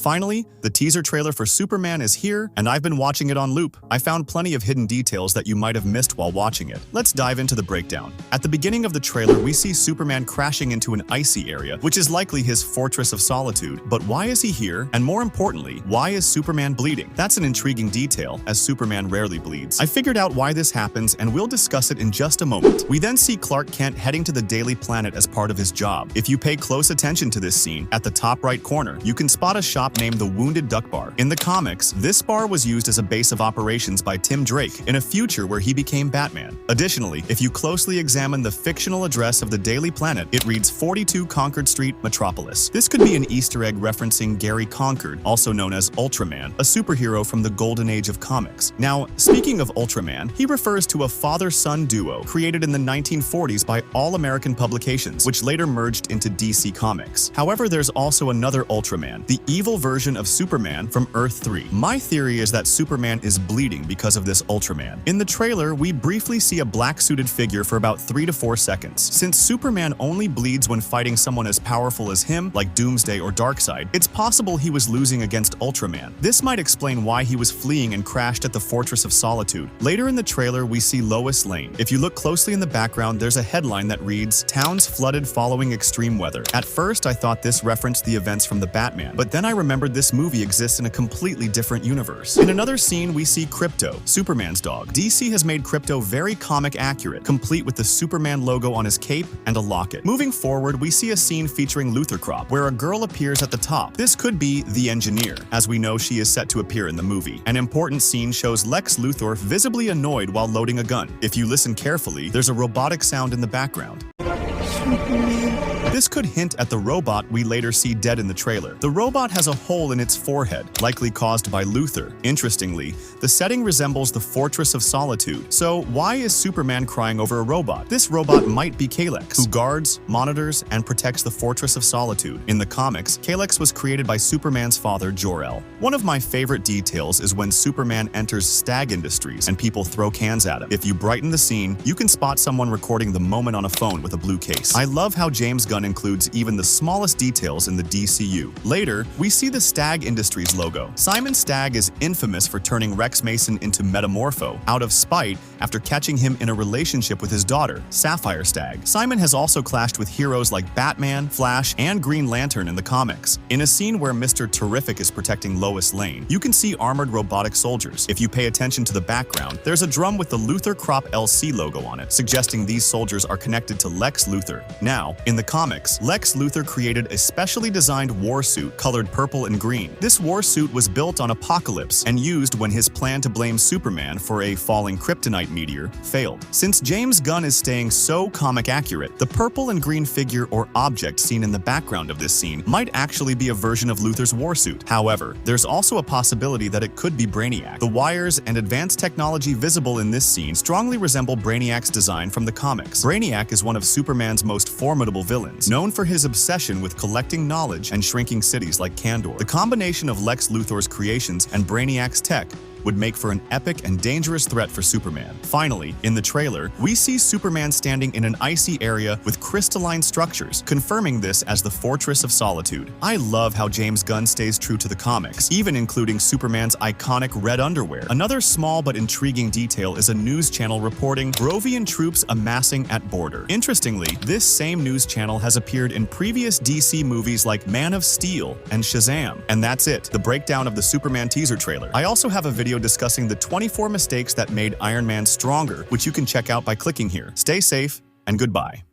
Finally, the teaser trailer for Superman is here, and I've been watching it on loop. I found plenty of hidden details that you might have missed while watching it. Let's dive into the breakdown. At the beginning of the trailer, we see Superman crashing into an icy area, which is likely his Fortress of Solitude. But why is he here? And more importantly, why is Superman bleeding? That's an intriguing detail, as Superman rarely bleeds. I figured out why this happens, and we'll discuss it in just a moment. We then see Clark Kent heading to the Daily Planet as part of his job. If you pay close attention to this scene, at the top right corner, you can spot a shop named the Wounded Duck Bar. In the comics, this bar was used as a base of operations by Tim Drake in a future where he became Batman. Additionally, if you closely examine the fictional address of the Daily Planet, it reads 42 Concord Street, Metropolis. This could be an Easter egg referencing Gary Concord, also known as Ultraman, a superhero from the golden age of comics. Now, speaking of Ultraman, he refers to a father-son duo created in the 1940s by All American Publications, which later merged into DC Comics. However, there's also another Ultraman, the evil version of Superman from Earth 3. My theory is that Superman is bleeding because of this Ultraman. In the trailer, we briefly see a black-suited figure for about 3 to 4 seconds. Since Superman only bleeds when fighting someone as powerful as him, like Doomsday or Darkseid, it's possible he was losing against Ultraman. This might explain why he was fleeing and crashed at the Fortress of Solitude. Later in the trailer, we see Lois Lane. If you look closely in the background, there's a headline that reads, "Towns flooded following extreme weather." At first, I thought this referenced the events from the Batman, but then I remembered this movie exists in a completely different universe. In another scene, we see Krypto, Superman's dog. DC has made Krypto very comic accurate, complete with the Superman logo on his cape and a locket. Moving forward, we see a scene featuring Luthor Crop, where a girl appears at the top. This could be the Engineer, as we know she is set to appear in the movie. An important scene shows Lex Luthor visibly annoyed while loading a gun. If you listen carefully, there's a robotic sound in the background. This could hint at the robot we later see dead in the trailer. The robot has a hole in its forehead, likely caused by Luthor. Interestingly, the setting resembles the Fortress of Solitude. So why is Superman crying over a robot? This robot might be Kalex, who guards, monitors, and protects the Fortress of Solitude. In the comics, Kalex was created by Superman's father, Jor-El. One of my favorite details is when Superman enters Stagg Industries and people throw cans at him. If you brighten the scene, you can spot someone recording the moment on a phone with a blue case. I love how James Gunn includes even the smallest details in the DCU. Later, we see the Stagg Industries logo. Simon Stagg is infamous for turning Rex Mason into Metamorpho out of spite after catching him in a relationship with his daughter, Sapphire Stagg. Simon has also clashed with heroes like Batman, Flash, and Green Lantern in the comics. In a scene where Mr. Terrific is protecting Lois Lane, you can see armored robotic soldiers. If you pay attention to the background, there's a drum with the Luthor Crop LC logo on it, suggesting these soldiers are connected to Lex Luthor. Now, in the comics, Lex Luthor created a specially designed warsuit colored purple and green. This warsuit was built on Apocalypse and used when his plan to blame Superman for a falling kryptonite meteor failed. Since James Gunn is staying so comic accurate, the purple and green figure or object seen in the background of this scene might actually be a version of Luthor's warsuit. However, there's also a possibility that it could be Brainiac. The wires and advanced technology visible in this scene strongly resemble Brainiac's design from the comics. Brainiac is one of Superman's most formidable villains, known for his obsession with collecting knowledge and shrinking cities like Kandor. The combination of Lex Luthor's creations and Brainiac's tech would make for an epic and dangerous threat for Superman. Finally, in the trailer, we see Superman standing in an icy area with crystalline structures, confirming this as the Fortress of Solitude. I love how James Gunn stays true to the comics, even including Superman's iconic red underwear. Another small but intriguing detail is a news channel reporting Grovian troops amassing at border. Interestingly, this same news channel has appeared in previous DC movies like Man of Steel and Shazam. And that's it, the breakdown of the Superman teaser trailer. I also have a video discussing the 24 mistakes that made Iron Man stronger, which you can check out by clicking here. Stay safe, and goodbye.